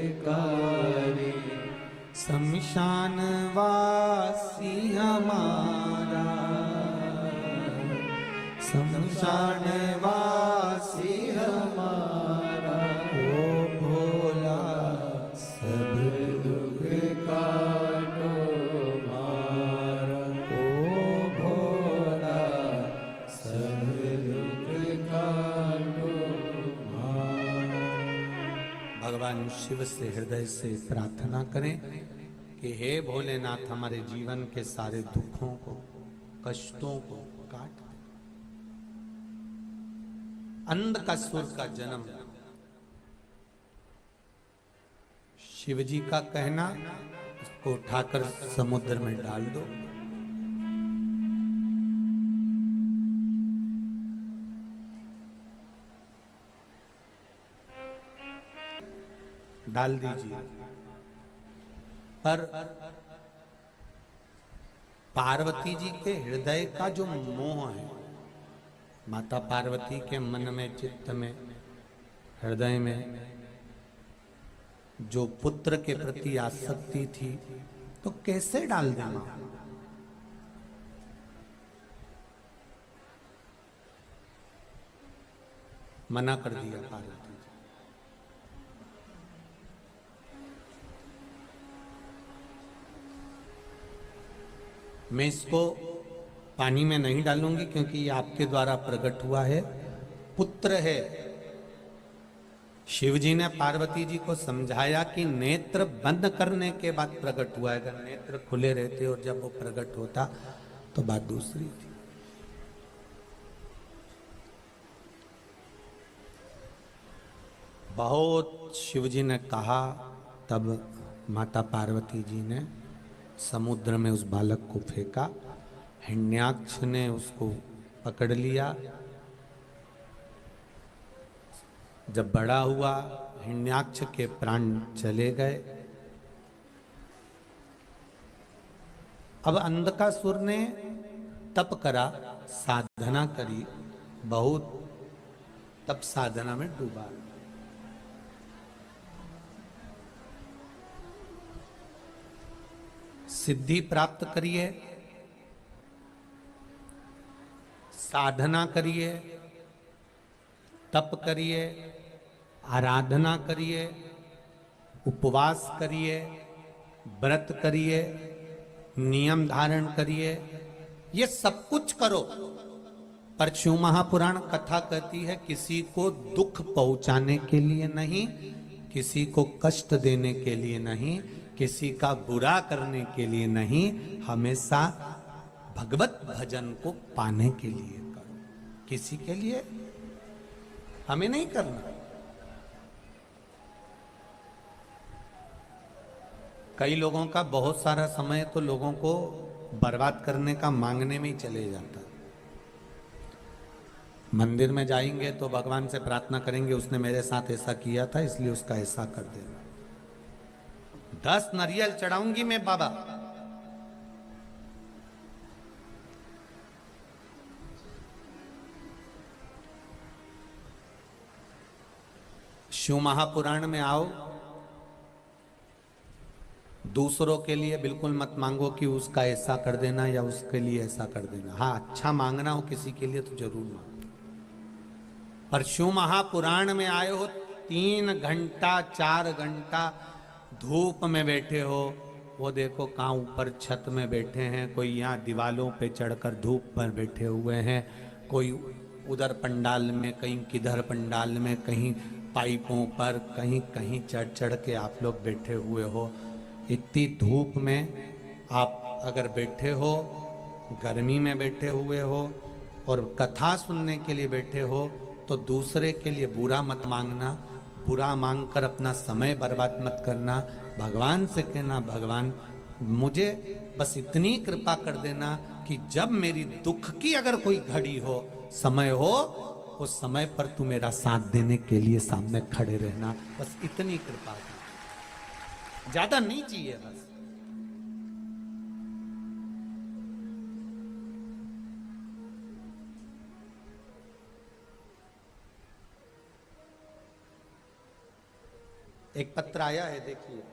शमशान वासी हमारा, शमशान वासी हमारा, ओ भोला सब दुख काटो मारा, ओ भोला सब दुख काटो मारा। भगवान शिव से हृदय से प्रार्थना करें कि हे भोलेनाथ हमारे जीवन के सारे दुखों को, कष्टों को काट दे। अंधकासुर का जन्म शिव जी का कहना, उसको उठाकर समुद्र में डाल दो। डाल दीजिए। पर पार्वती जी के हृदय का जो मोह है, माता पार्वती के मन में, चित्त में, हृदय में जो पुत्र के प्रति आसक्ति थी, तो कैसे डाल देना? मना कर दिया पार्वती। मैं इसको पानी में नहीं डालूंगी क्योंकि ये आपके द्वारा प्रकट हुआ है, पुत्र है। शिव जी ने पार्वती जी को समझाया कि नेत्र बंद करने के बाद प्रकट हुआ है, अगर नेत्र खुले रहते और जब वो प्रकट होता तो बात दूसरी थी। बहुत शिव जी ने कहा, तब माता पार्वती जी ने समुद्र में उस बालक को फेंका। हिरण्याक्ष ने उसको पकड़ लिया। जब बड़ा हुआ, हिरण्याक्ष के प्राण चले गए। अब अंधकासुर ने तप करा, साधना करी, बहुत तप साधना में डूबा। सिद्धि प्राप्त करिए, साधना करिए, तप करिए, आराधना करिए, उपवास करिए, व्रत करिए, नियम धारण करिए, ये सब कुछ करो, पर शिव महापुराण कथा कहती है किसी को दुख पहुंचाने के लिए नहीं, किसी को कष्ट देने के लिए नहीं, किसी का बुरा करने के लिए नहीं, हमेशा भगवत भजन को पाने के लिए करो। किसी के लिए हमें नहीं करना। कई लोगों का बहुत सारा समय तो लोगों को बर्बाद करने का मांगने में ही चले जाता है। मंदिर में जाएंगे तो भगवान से प्रार्थना करेंगे, उसने मेरे साथ ऐसा किया था इसलिए उसका ऐसा कर देना। 10 नारियल चढ़ाऊंगी मैं बाबा, शिव महापुराण में आओ। दूसरों के लिए बिल्कुल मत मांगो कि उसका ऐसा कर देना या उसके लिए ऐसा कर देना। हाँ, अच्छा मांगना हो किसी के लिए तो जरूर मांगो, पर शिव महापुराण में आए हो, 3 घंटा 4 घंटा धूप में बैठे हो। वो देखो कहाँ ऊपर छत में बैठे हैं, कोई यहाँ दीवालों पे चढ़कर धूप पर बैठे हुए हैं, कोई उधर पंडाल में, कहीं किधर पंडाल में, कहीं पाइपों पर, कहीं कहीं चढ़ चढ़ के आप लोग बैठे हुए हो। इतनी धूप में आप अगर बैठे हो, गर्मी में बैठे हुए हो और कथा सुनने के लिए बैठे हो, तो दूसरे के लिए बुरा मत मांगना, बुरा मांगकर अपना समय बर्बाद मत करना। भगवान से कहना, भगवान मुझे बस इतनी कृपा कर देना कि जब मेरी दुख की अगर कोई घड़ी हो, समय हो, उस समय पर तू मेरा साथ देने के लिए सामने खड़े रहना। बस इतनी कृपा, ज्यादा नहीं चाहिए। बस एक पत्र आया है, देखिए।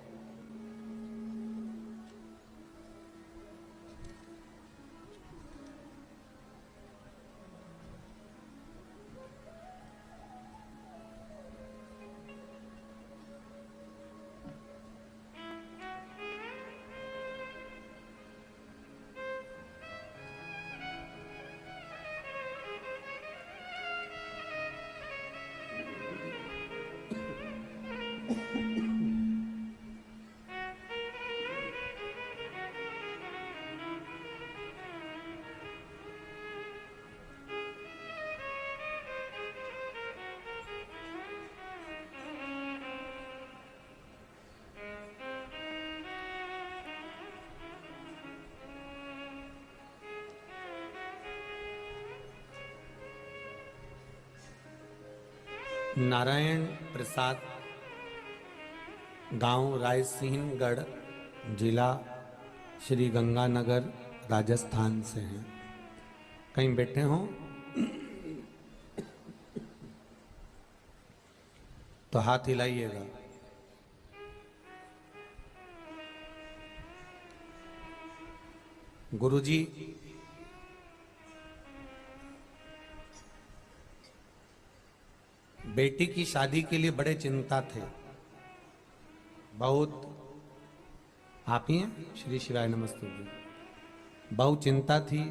नारायण प्रसाद, गांव रायसिंहगढ़, जिला श्री गंगानगर, राजस्थान से हैं। कहीं बैठे हों तो हाथ हिलाइएगा। गुरुजी, बेटी की शादी के लिए बड़े चिंता थे, बहुत। आप ही हैं? श्री शिवाय नमस्ते जी। बहुत चिंता थी,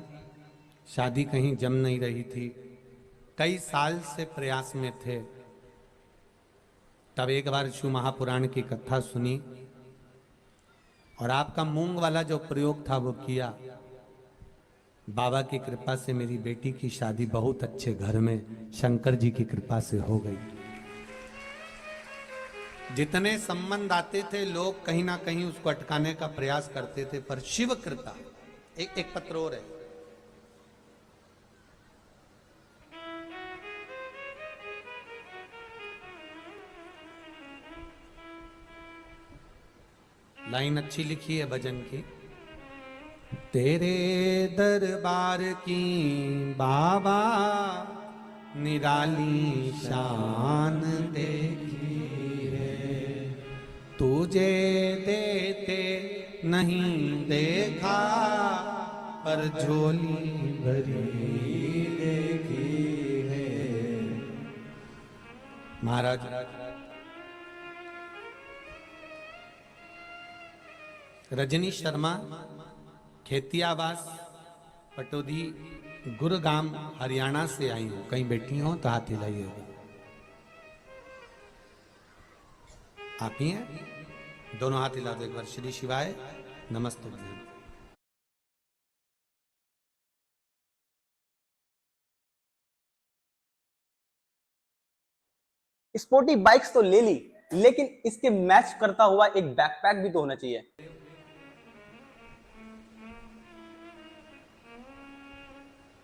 शादी कहीं जम नहीं रही थी, कई साल से प्रयास में थे। तब एक बार शिव महापुराण की कथा सुनी और आपका मूंग वाला जो प्रयोग था वो किया। बाबा की कृपा से मेरी बेटी की शादी बहुत अच्छे घर में शंकर जी की कृपा से हो गई। जितने संबंध आते थे लोग कहीं ना कहीं उसको अटकाने का प्रयास करते थे, पर शिव कृपा। एक पत्र और है। लाइन अच्छी लिखी है भजन की। तेरे दरबार की बाबा निराली शान देखी है, तुझे देते नहीं देखा पर झोली भरी देखी है। महाराज रजनी शर्मा खेतियावास पटोदी गुरुग्राम हरियाणा से आई हो, कहीं बैठी हो तो हाथ हिलाइएगा। आप ही हैं? दोनों हाथ हिला दो एक बार। श्री शिवाय नमस्ते। स्पोर्टी बाइक्स तो ले ली, लेकिन इसके मैच करता हुआ एक बैकपैक भी तो होना चाहिए।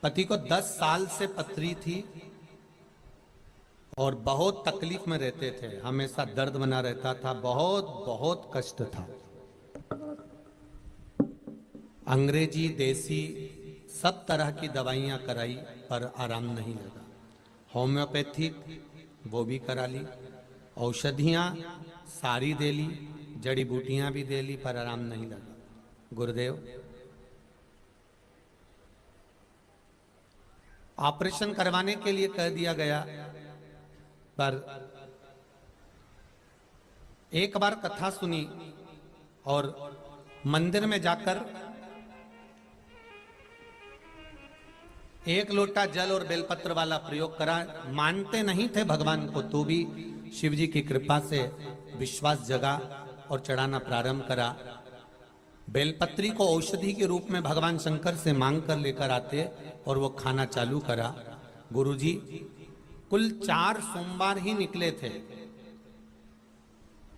पति को 10 साल से पथरी थी और बहुत तकलीफ में रहते थे, हमेशा दर्द बना रहता था, बहुत बहुत कष्ट था। अंग्रेजी देसी सब तरह की दवाइयां कराई पर आराम नहीं लगा। होम्योपैथिक वो भी करा ली, औषधियां सारी दे ली, जड़ी बूटियां भी दे ली पर आराम नहीं लगा। गुरुदेव ऑपरेशन करवाने के लिए कह दिया गया, पर एक बार कथा सुनी और मंदिर में जाकर 1 लोटा जल और बेलपत्र वाला प्रयोग करा। मानते नहीं थे भगवान को, तो भी शिव जी की कृपा से विश्वास जगा और चढ़ाना प्रारंभ करा। बेलपत्री को औषधि के रूप में भगवान शंकर से मांग कर लेकर आते और वो खाना चालू करा। गुरुजी कुल 4 सोमवार ही निकले थे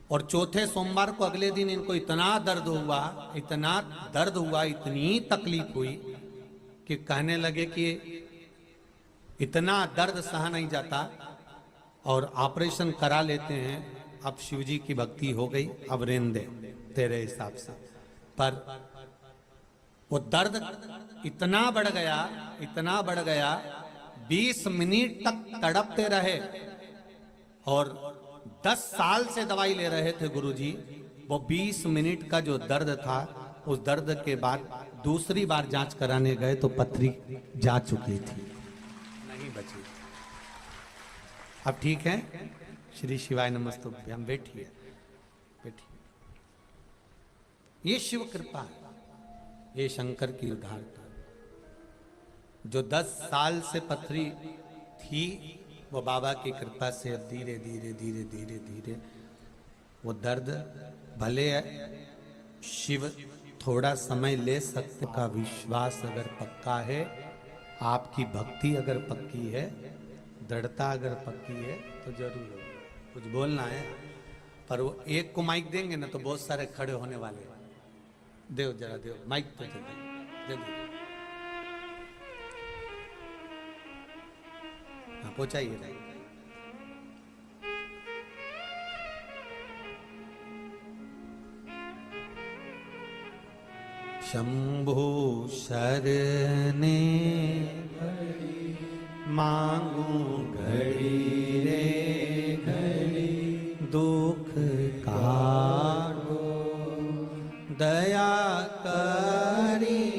और चौथे सोमवार को अगले दिन इनको इतना दर्द हुआ, इतनी तकलीफ हुई कि कहने लगे कि इतना दर्द सहा नहीं जाता और ऑपरेशन करा लेते हैं। अब शिवजी की भक्ति हो गई, अब रहने दे तेरे हिसाब से। पर वो दर्द इतना बढ़ गया 20 मिनट तक तड़पते रहे और 10 साल से दवाई ले रहे थे गुरुजी। वो 20 मिनट का जो दर्द था, उस दर्द के बाद दूसरी बार जांच कराने गए तो पथरी जा चुकी थी, नहीं बची। अब ठीक है? श्री शिवाय नमस्तुभ्यं। हम बैठिए। ये शिव कृपा है, ये शंकर की उदारता। जो 10 साल से पथरी थी, वो बाबा की कृपा से अब धीरे धीरे वो दर्द, भले शिव थोड़ा समय ले सकते का विश्वास अगर पक्का है, आपकी भक्ति अगर पक्की है, दृढ़ता अगर पक्की है तो जरूर होगा। कुछ बोलना है, पर वो एक को माइक देंगे ना तो बहुत सारे खड़े होने वाले हैं। देव जरा देव माइक तो जल्दी पहुंचाइए भाई। शंभु शरणे मांगू घड़ी रे,